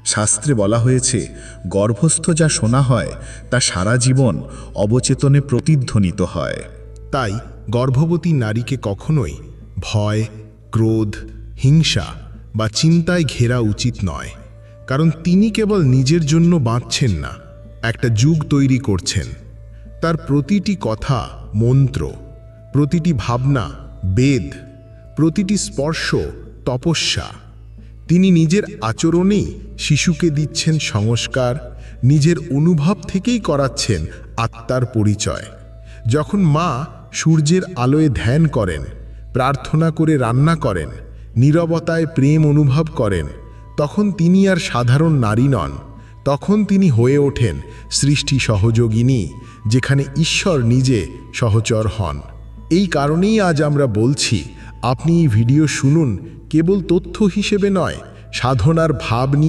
শাস্ত্রে বলা হয়েছে, গর্ভস্থ যা শোনা হয় তা সারা জীবন অবচেতনে প্রতিধ্বনিত হয়। তাই গর্ভবতী নারীকে কখনোই ভয়, ক্রোধ, হিংসা বা চিন্তায় ঘেরা উচিত নয়, কারণ তিনি কেবল নিজের জন্য বাঁচছেন না, একটা যুগ তৈরি করছেন। তার প্রতিটি কথা মন্ত্র, প্রতিটি ভাবনা বেদ, প্রতিটি স্পর্শ তপস্যা। তিনি নিজের আচরণেই শিশুকে দিচ্ছেন সংস্কার, নিজের অনুভব থেকেই করাচ্ছেন আত্মার পরিচয়। যখন মা সূর্যের আলোয় ধ্যান করেন, প্রার্থনা করে রান্না করেন, নীরবতায় প্রেম অনুভব করেন, তখন তিনি আর সাধারণ নারী নন, তখন তিনি হয়ে ওঠেন সৃষ্টি সহযোগিনী, যেখানে ঈশ্বর নিজে সহচর হন। এই কারণেই আজ আমরা বলছি, আপনি এই ভিডিও শুনুন কেবল তথ্য হিসেবে নয়, সাধনার ভাব নিয়ে।